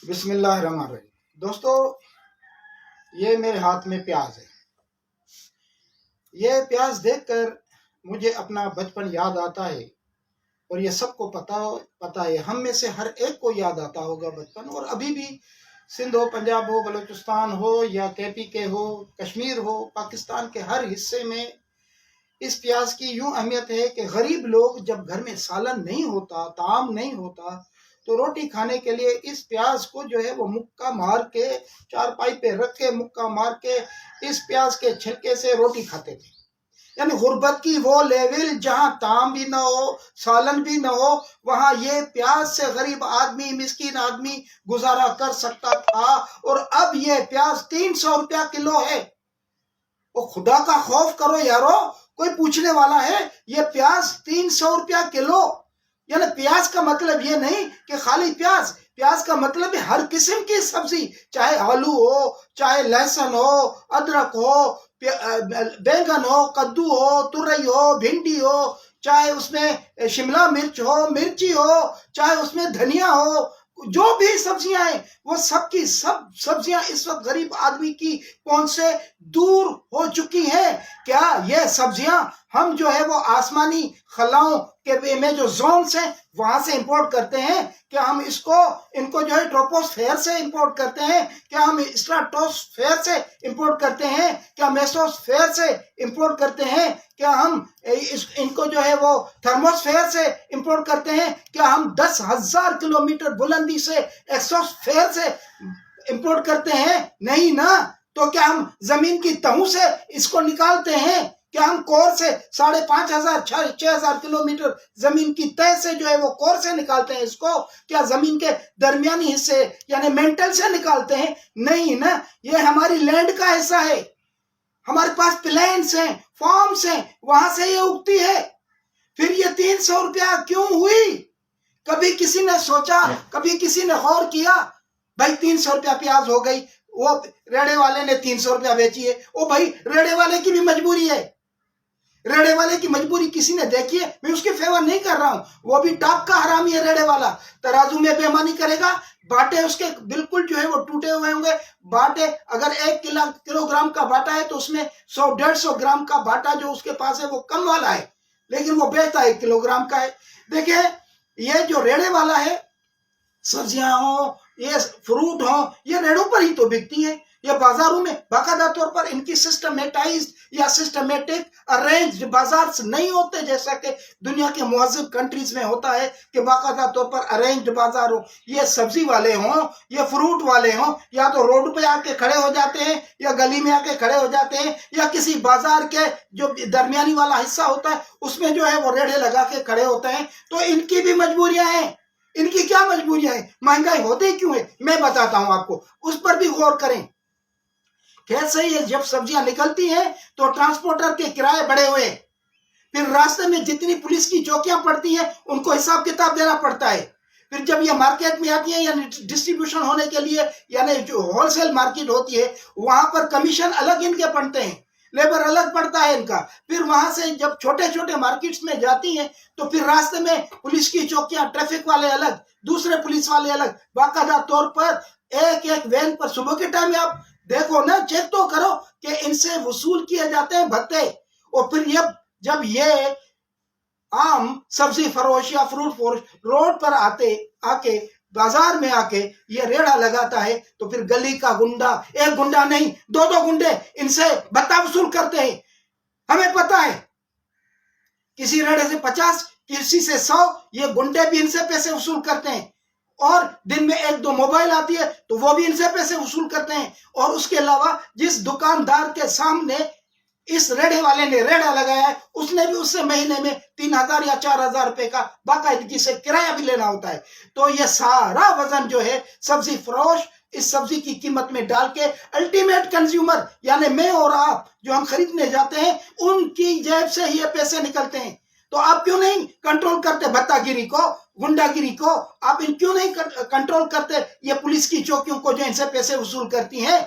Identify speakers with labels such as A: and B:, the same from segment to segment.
A: بسم اللہ الرحمن الرحیم۔ دوستو، یہ میرے ہاتھ میں پیاز ہے۔ یہ پیاز دیکھ کر مجھے اپنا بچپن یاد آتا ہے، اور یہ سب کو پتا ہے، ہم میں سے ہر ایک کو یاد آتا ہوگا بچپن، اور ابھی بھی سندھ ہو، پنجاب ہو، بلوچستان ہو یا KP کے ہو، کشمیر ہو، پاکستان کے ہر حصے میں اس پیاز کی یوں اہمیت ہے کہ غریب لوگ جب گھر میں سالن نہیں ہوتا، طعام نہیں ہوتا، تو روٹی کھانے کے لیے اس پیاز کو جو ہے وہ مکہ مار کے، چارپائی پہ رکھ کے مکہ مار کے اس پیاز کے چھلکے سے روٹی کھاتے تھے۔ یعنی غربت کی وہ لیول جہاں طعام بھی نہ ہو، سالن بھی نہ ہو، وہاں یہ پیاز سے غریب آدمی، مسکین آدمی گزارا کر سکتا تھا۔ اور اب یہ پیاز 300 روپیہ کلو ہے۔ وہ خدا کا خوف کرو یارو، کوئی پوچھنے والا ہے؟ یہ پیاز 300 روپیہ کلو۔ یعنی پیاز کا مطلب یہ نہیں کہ خالی پیاز کا مطلب ہے ہر قسم کی سبزی، چاہے آلو ہو، چاہے لہسن ہو، ادرک ہو، بینگن ہو، کدو ہو، ترئی ہو، بھنڈی ہو، چاہے اس میں شملہ مرچ ہو، مرچی ہو، چاہے اس میں دھنیا ہو، جو بھی سبزیاں ہیں وہ سب کی سب سبزیاں اس وقت غریب آدمی کی پہنچ سے دور ہو چکی ہیں۔ کیا یہ سبزیاں ہم جو ہے وہ آسمانی خلاؤں کے میں جو زونس ہیں وہاں سے امپورٹ کرتے ہیں؟ کیا ہم ان کو جو ہے ٹروپوسفیئر سے امپورٹ کرتے ہیں؟ کیا ہم اسٹراٹوسفیئر سے امپورٹ کرتے ہیں؟ کیا میسوسفیئر سے امپورٹ کرتے ہیں؟ کیا ہم ان کو جو ہے وہ تھرموسفیئر سے امپورٹ کرتے ہیں؟ کیا ہم 10,000 کلومیٹر بلندی سے ایکسوسفیئر سے امپورٹ کرتے ہیں؟ نہیں نا۔ تو کیا ہم زمین کی تہوں سے اس کو نکالتے ہیں؟ کیا ہم کور سے 5,500 6,000 کلومیٹر زمین کی تہ سے جو ہے وہ کور سے نکالتے ہیں اس کو؟ کیا زمین کے درمیانی حصے یعنی مینٹل سے نکالتے ہیں؟ نہیں نا۔ یہ ہماری لینڈ کا حصہ ہے، ہمارے پاس پلینس ہیں، فارمز ہیں، وہاں سے یہ اگتی ہے۔ پھر یہ 300 روپیہ کیوں ہوئی؟ کبھی کسی نے سوچا، کبھی کسی نے غور کیا؟ بھائی 300 روپیہ پیاز ہو گئی، وہ ریڑے والے نے 300 روپیہ بیچی ہے۔ وہ بھائی ریڑے والے کی بھی مجبوری ہے، ریڑے والے کی مجبوری کسی نے دیکھی ہے؟ میں اس کی فیور نہیں کر رہا ہوں، وہ بھی ٹاپ کا حرامی ہے ریڑے والا۔ ترازو میں بےمانی کرے گا، باٹے اس کے بالکل جو ہے وہ ٹوٹے ہوئے ہوں گے۔ باٹے اگر 1 کلو گرام کا باٹا ہے تو اس میں 100-150 گرام کا باٹا جو اس کے پاس ہے وہ کم والا ہے، لیکن وہ بیچتا 1 کلو گرام کا ہے۔ دیکھیں، یہ جو ریڑے والا ہے، سبزیاں ہوں، یہ فروٹ ہوں، یہ ریڑوں پر ہی تو بکتی ہیں۔ یہ بازاروں میں باقاعدہ طور پر ان کی سسٹمیٹائزڈ یا سسٹمیٹک ارینجڈ بازار نہیں ہوتے، جیسا کہ دنیا کے مہذب کنٹریز میں ہوتا ہے کہ باقاعدہ طور پر ارینجڈ بازار ہو۔ یہ سبزی والے ہوں، یہ فروٹ والے ہوں، یا تو روڈ پہ آ کے کھڑے ہو جاتے ہیں، یا گلی میں آ کے کھڑے ہو جاتے ہیں، یا کسی بازار کے جو درمیانی والا حصہ ہوتا ہے اس میں جو ہے وہ ریڑے لگا کے کھڑے ہوتے ہیں۔ تو ان کی بھی مجبوریاں ہیں۔ ان کی کیا مجبوریاں ہیں؟ مہنگائی ہوتی کیوں ہے؟ میں بتاتا ہوں آپ کو، اس پر بھی غور کریں۔ کیسے یہ جب سبزیاں نکلتی ہیں تو ٹرانسپورٹر کے کرائے بڑھے ہوئے، پھر راستے میں جتنی پولیس کی چوکیاں پڑتی ہیں ان کو حساب کتاب دینا پڑتا ہے۔ پھر جب یہ مارکیٹ میں آتی ہیں یعنی ڈسٹریبیوشن ہونے کے لیے، یعنی جو ہول سیل مارکیٹ ہوتی ہے، وہاں پر کمیشن الگ ان کے پڑتے ہیں، لیبر الگ پڑتا ہے ان کا۔ پھر وہاں سے جب چھوٹے چھوٹے مارکیٹس میں جاتی ہیں تو پھر راستے میں پولیس کی چوکیاں، ٹریفک والے الگ، دوسرے پولیس والے الگ، باقاعدہ طور پر ایک ایک وین پر صبح کے ٹائم میں آپ دیکھو نا، چیک تو کرو کہ ان سے وصول کیے جاتے ہیں بھتے۔ اور پھر جب یہ عام سبزی فروش یا فروٹ فروش روڈ پر آ کے بازار میں آ کے یہ ریڑھا لگاتا ہے تو پھر گلی کا گنڈا، ایک گنڈا نہیں 2 گنڈے ان سے بھتہ وصول کرتے ہیں۔ ہمیں پتا ہے کسی ریڑھے سے 50، کسی سے 100، یہ گنڈے بھی ان سے پیسے وصول کرتے ہیں۔ اور دن میں 1-2 موبائل آتی ہے تو وہ بھی ان سے پیسے وصول کرتے ہیں۔ اور اس کے علاوہ جس دکاندار کے سامنے اس ریڑھے والے نے ریڑھا لگایا ہے اس نے بھی اس سے مہینے میں 3,000 یا 4,000 روپے کا باقاعدگی سے کرایہ بھی لینا ہوتا ہے۔ تو یہ سارا وزن جو ہے سبزی فروش اس سبزی کی قیمت میں ڈال کے الٹیمیٹ کنزیومر یعنی میں اور آپ جو ہم خریدنے جاتے ہیں ان کی جیب سے یہ پیسے نکلتے ہیں۔ تو آپ کیوں نہیں کنٹرول کرتے بھتہ گیری کو، گنڈا گیری کو؟ آپ کیوں نہیں کنٹرول کرتے یہ پولیس کی چوکیوں کو جو ان سے پیسے وصول کرتی ہیں؟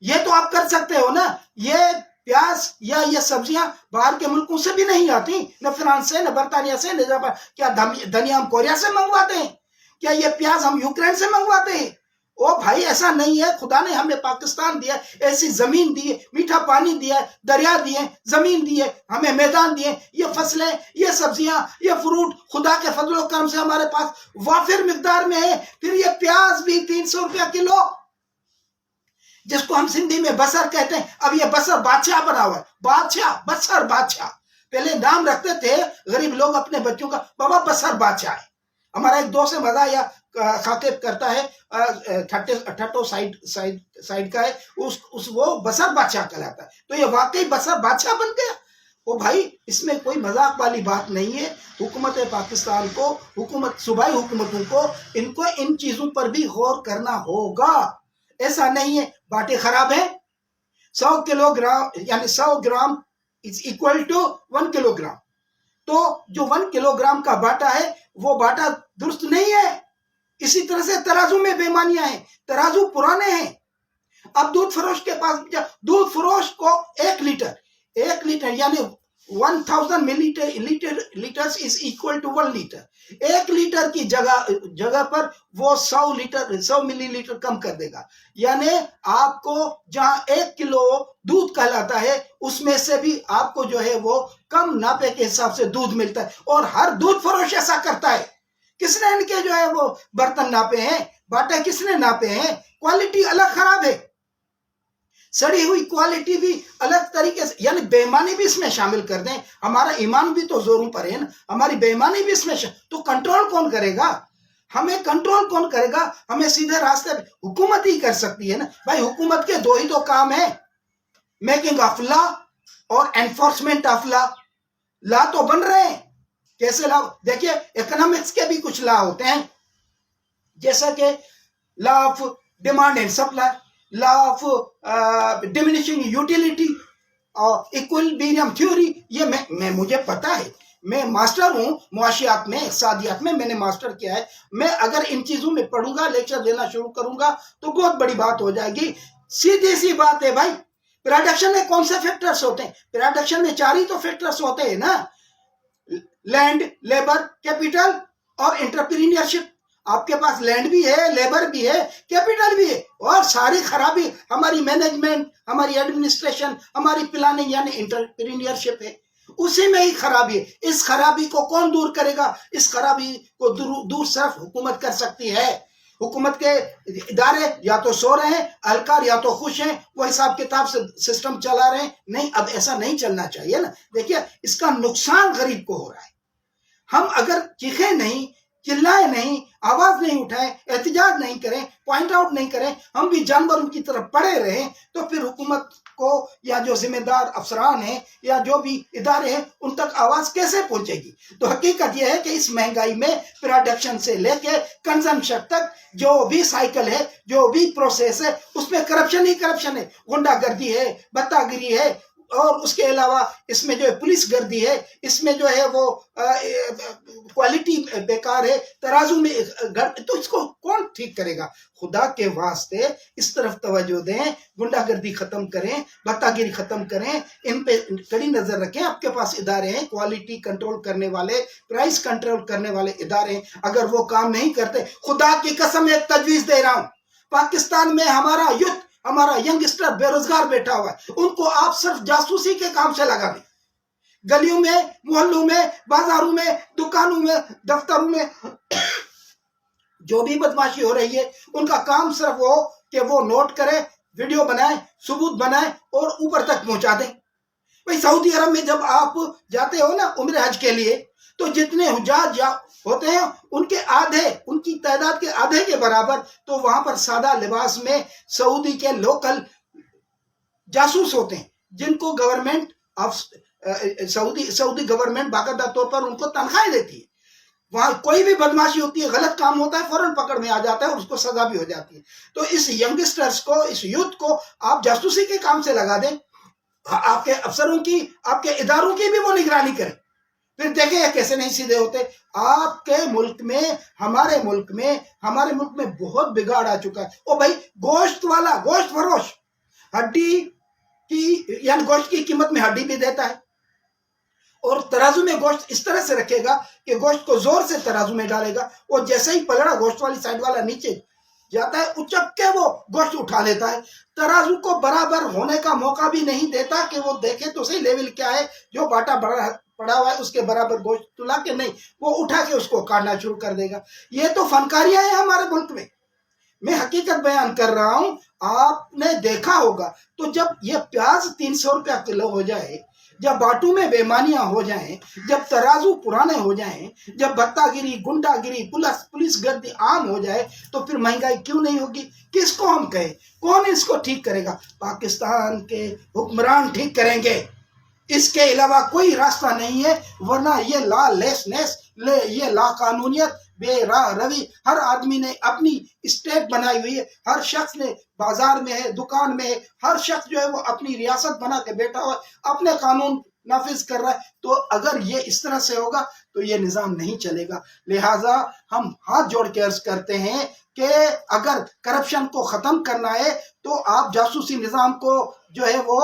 A: یہ تو آپ کر سکتے ہو نا۔ یہ پیاز یا یہ سبزیاں باہر کے ملکوں سے بھی نہیں آتی، نہ فرانس سے، نہ برطانیہ سے، نہ کیا دھنیا ہم کوریا سے منگواتے ہیں؟ کیا یہ پیاز ہم یوکرین سے منگواتے ہیں؟ او بھائی ایسا نہیں ہے، خدا نے ہمیں پاکستان دیا، ایسی زمین دی، میٹھا پانی دیا، دریا دیے، زمین دیے، ہمیں میدان دیے، یہ فصلیں، یہ سبزیاں، یہ فروٹ خدا کے فضل و کرم سے ہمارے پاس وافر مقدار میں ہے۔ پھر یہ پیاز بھی 300 روپیہ کلو، جس کو ہم سندھی میں بسر کہتے ہیں، اب یہ بسر بادشاہ بنا ہوا ہے، بادشاہ، بسر بادشاہ۔ پہلے نام رکھتے تھے غریب لوگ اپنے بچوں کا، بابا بسر بادشاہ ہے۔ ہمارا ایک دوست سے مزہ یا خاطب کرتا ہے، ٹھٹو سائڈ کا ہے، وہ بسر بادشاہ کہلاتا ہے، تو یہ واقعی بسر بادشاہ بن گیا۔ وہ بھائی اس میں کوئی مذاق والی بات نہیں ہے۔ حکومت پاکستان کو، صوبائی حکومتوں کو ان چیزوں پر بھی غور کرنا ہوگا۔ ایسا نہیں ہے باٹے خراب ہیں، 100 کلو گرام یعنی 100 gram is equal to 1 kilogram, تو جو 1 کلو گرام کا باٹا ہے وہ باٹا درست نہیں ہے۔ اسی طرح سے ترازو میں بےمانیاں ہیں، ترازو پرانے ہیں۔ اب دودھ فروش کے پاس، دودھ فروش کو 1 لیٹر یعنی 1000 millilitre is equal to 1 litre, 1 litre کی جگہ پر وہ 100 ملی لیٹر کم کر دے گا، یعنی آپ کو جہاں 1 کلو دودھ کہلاتا ہے اس میں سے بھی آپ کو جو ہے وہ کم ناپے کے حساب سے دودھ ملتا ہے، اور ہر دودھ فروش ایسا کرتا ہے۔ کس نے ان کے جو ہے وہ برتن ناپے ہیں، باٹے کس نے ناپے ہیں؟ کوالٹی الگ خراب ہے، سڑی ہوئی کوالٹی بھی الگ طریقے سے، یعنی بے ایمانی بھی اس میں شامل کر دیں۔ ہمارا ایمان بھی تو زوروں پر ہے نا، ہماری بے ایمانی بھی اس میں تو کنٹرول کون کرے گا؟ ہمیں کنٹرول کون کرے گا؟ ہمیں سیدھے راستے پہ حکومت ہی کر سکتی ہے نا۔ بھائی حکومت کے 2 ہی تو کام ہیں، میکنگ آف لا اور انفورسمنٹ آف لا۔ لا تو بن رہے ہیں، کیسے لا؟ دیکھیے اکنامکس کے بھی کچھ لا ہوتے ہیں، جیسا کہ law of demand and supply, law of diminishing utility اور ایکویلبریم تھیوری۔ یہ مجھے پتا ہے، میں ماسٹر ہوں معاشیات میں، اقتصادیات میں، میں نے ماسٹر کیا ہے۔ میں اگر ان چیزوں میں پڑھوں گا، لیکچر دینا شروع کروں گا تو بہت بڑی بات ہو جائے گی۔ سیدھی سی بات ہے بھائی، پروڈکشن میں کون سے فیکٹرز ہوتے ہیں؟ پروڈکشن میں 4 ہی تو فیکٹرز ہوتے ہیں نا، لینڈ، لیبر، کیپیٹل اور انٹرپرینیورشپ۔ آپ کے پاس لینڈ بھی ہے، لیبر بھی ہے، کیپیٹل بھی ہے، اور ساری خرابی ہماری مینجمنٹ، ہماری ایڈمنسٹریشن، ہماری پلاننگ یعنی انٹرپرینیورشپ ہے، اسی میں ہی خرابی ہے۔ اس خرابی کو کون دور کرے گا؟ اس خرابی کو دور صرف حکومت کر سکتی ہے۔ حکومت کے ادارے یا تو سو رہے ہیں، اہلکار یا تو خوش ہیں، وہ حساب کتاب سے سسٹم چلا رہے ہیں۔ نہیں، اب ایسا نہیں چلنا چاہیے نا۔ دیکھیے اس کا نقصان غریب کو ہو رہا ہے۔ ہم اگر چیخیں نہیں، چلائیں نہیں، آواز نہیں اٹھائیں، احتجاج نہیں کریں، پوائنٹ آؤٹ نہیں کریں، ہم بھی جانوروں کی طرف پڑے رہیں، تو پھر حکومت کو یا جو ذمہ دار افسران ہیں یا جو بھی ادارے ہیں ان تک آواز کیسے پہنچے گی؟ تو حقیقت یہ ہے کہ اس مہنگائی میں پروڈکشن سے لے کے کنزمپشن تک جو بھی سائیکل ہے، جو بھی پروسیس ہے، اس میں کرپشن ہی کرپشن ہے، غنڈہ گردی ہے، بتا گری ہے، اور اس کے علاوہ اس میں جو ہے پولیس گردی ہے، اس میں جو ہے وہ کوالٹی بیکار ہے، ترازو میں تو اس کو کون ٹھیک کرے گا؟ خدا کے واسطے اس طرف توجہ دیں، غنڈہ گردی ختم کریں، بتا گری ختم کریں، ان پہ کڑی نظر رکھیں۔ آپ کے پاس ادارے ہیں کوالٹی کنٹرول کرنے والے، پرائس کنٹرول کرنے والے ادارے ہیں، اگر وہ کام نہیں کرتے، خدا کی قسم ایک تجویز دے رہا ہوں، پاکستان میں ہمارا یوتھ، ہمارا ینگسٹر بے روزگار بیٹھا ہوا ہے، ان کو آپ صرف جاسوسی کے کام سے لگا دیں، گلیوں میں، محلوں میں، بازاروں میں، دکانوں میں، دفتروں میں جو بھی بدماشی ہو رہی ہے، ان کا کام صرف وہ کہ وہ نوٹ کرے، ویڈیو بنائیں، ثبوت بنائیں اور اوپر تک پہنچا دیں۔ بھئی سعودی عرب میں جب آپ جاتے ہو نا عمرہ حج کے لیے، تو جتنے حجاج ہوتے ہیں ان کے آدھے، ان کی تعداد کے آدھے کے برابر تو وہاں پر سادہ لباس میں سعودی کے لوکل جاسوس ہوتے ہیں، جن کو گورنمنٹ آف سعودی گورنمنٹ باقاعدہ طور پر ان کو تنخواہیں دیتی ہے۔ وہاں کوئی بھی بدماشی ہوتی ہے، غلط کام ہوتا ہے، فوراً پکڑ میں آ جاتا ہے اور اس کو سزا بھی ہو جاتی ہے۔ تو اس ینگسٹرز کو، اس یوتھ کو آپ جاسوسی کے کام سے لگا دیں، آپ کے افسروں کی، آپ کے اداروں کی بھی وہ نگرانی کریں، پھر دیکھیں کیسے نہیں سیدھے ہوتے۔ آپ کے ملک میں، ہمارے ملک میں بہت بگاڑ آ چکا ہے۔ او بھائی گوشت والا، گوشت فروش ہڈی کی، یعنی گوشت کی قیمت میں ہڈی بھی دیتا ہے، اور ترازو میں گوشت اس طرح سے رکھے گا کہ گوشت کو زور سے ترازو میں ڈالے گا، وہ جیسے ہی پلڑا گوشت والی سائڈ والا نیچے جاتا ہے، اچک کے وہ گوشت اٹھا لیتا ہے، ترازو کو برابر ہونے کا موقع بھی نہیں دیتا کہ وہ دیکھے تو صحیح لیول کیا ہے، جو باٹا پڑا ہوا ہے اس کے برابر گوشت تلا کے نہیں، وہ اٹھا کے اس کو کاٹنا شروع کر دے گا۔ یہ تو فنکاریاں ہیں ہمارے ملک میں حقیقت بیان کر رہا ہوں۔ آپ نے دیکھا ہوگا تو جب یہ پیاز 300 روپیہ کلو ہو جائے، جب باٹو میں بیمانیاں ہو جائیں، جب ترازو پرانے ہو جائیں، جب بھتہ گیری، گنڈا گیری، پولیس گردی عام ہو جائے، تو پھر مہنگائی کیوں نہیں ہوگی؟ کس کو ہم کہیں؟ کون اس کو ٹھیک کرے گا؟ پاکستان کے حکمران ٹھیک کریں گے، اس کے علاوہ کوئی راستہ نہیں ہے، ورنہ یہ لا لیسنس، یہ لا قانونیت، بے راہ روی، ہر آدمی نے اپنی اسٹیٹ بنائی ہوئی ہے، ہر شخص نے بازار میں ہے، دکان میں ہے، ہر شخص جو ہے وہ اپنی ریاست بنا کے بیٹھا ہوا ہے، اپنے قانون نافذ کر رہا ہے۔ تو اگر یہ اس طرح سے ہوگا تو یہ نظام نہیں چلے گا۔ لہٰذا ہم ہاتھ جوڑ کے عرض کرتے ہیں کہ اگر کرپشن کو ختم کرنا ہے تو آپ جاسوسی نظام کو جو ہے وہ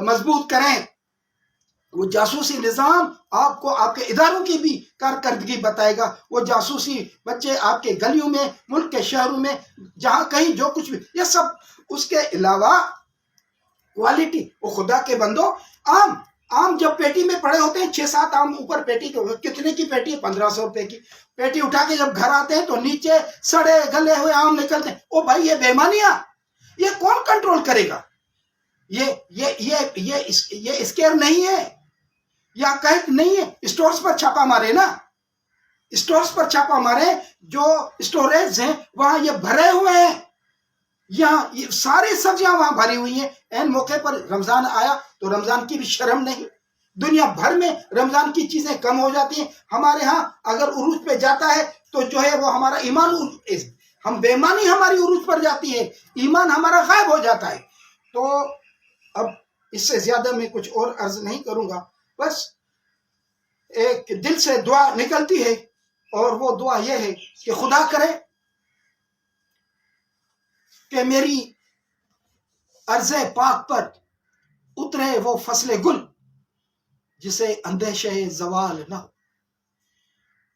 A: مضبوط کریں۔ وہ جاسوسی نظام آپ کو آپ کے اداروں کی بھی کارکردگی بتائے گا۔ وہ جاسوسی بچے آپ کے گلیوں میں، ملک کے شہروں میں، جہاں کہیں جو کچھ بھی، یہ سب اس کے علاوہ کوالٹی، وہ خدا کے بندو، آم جب پیٹی میں پڑے ہوتے ہیں، 6-7 آم اوپر پیٹی کے، کتنے کی پیٹی ہے؟ 1500 روپے کی پیٹی اٹھا کے جب گھر آتے ہیں تو نیچے سڑے گلے ہوئے آم نکلتے ہیں۔ او بھائی، یہ بیمانیاں، یہ کون کنٹرول کرے گا؟ یہ اسکیئر نہیں ہے، یا قحط نہیں ہے۔ اسٹورز پر چھاپا مارے نا، اسٹورز پر چھاپا مارے، جو اسٹوریج ہیں وہاں یہ بھرے ہوئے ہیں، یہاں یہ ساری سبزیاں وہاں بھری ہوئی ہیں۔ این موقع پر رمضان آیا تو رمضان کی بھی شرم نہیں۔ دنیا بھر میں رمضان کی چیزیں کم ہو جاتی ہیں، ہمارے ہاں اگر عروج پہ جاتا ہے تو جو ہے وہ ہمارا ایمان، ہم بیمانی ہماری عروج پر جاتی ہے، ایمان ہمارا غائب ہو جاتا ہے۔ تو اب اس سے زیادہ میں کچھ اور عرض نہیں کروں گا، بس ایک دل سے دعا نکلتی ہے، اور وہ دعا یہ ہے کہ خدا کرے کہ میری عرض پاک پر اترے وہ فصل گل جسے اندیشہ زوال نہ ہو۔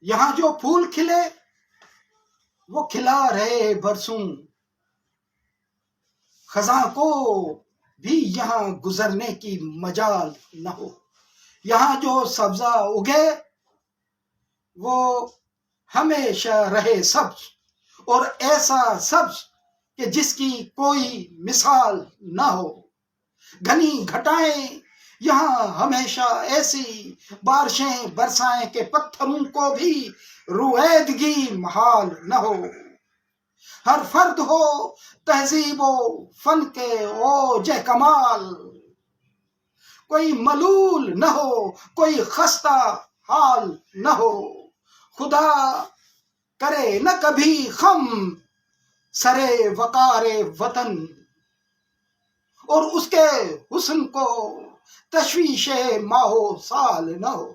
A: یہاں جو پھول کھلے وہ کھلا رہے برسوں، خزاں کو بھی یہاں گزرنے کی مجال نہ ہو۔ یہاں جو سبزہ اگے وہ ہمیشہ رہے سبز، اور ایسا سبز کہ جس کی کوئی مثال نہ ہو۔ گھنی گھٹائیں یہاں ہمیشہ ایسی بارشیں برسائیں کہ پتھروں کو بھی رویدگی محال نہ ہو۔ ہر فرد ہو تہذیب و فن کے اوج کمال، کوئی ملول نہ ہو، کوئی خستہ حال نہ ہو۔ خدا کرے نہ کبھی خم سرے وقار وطن، اور اس کے حسن کو تشویش ماہ و سال نہ ہو۔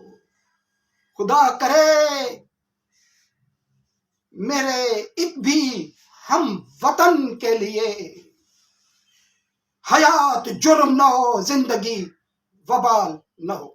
A: خدا کرے میرے ایک بھی ہم وطن کے لیے حیات جرم نہ ہو، زندگی وبال نہ ہو۔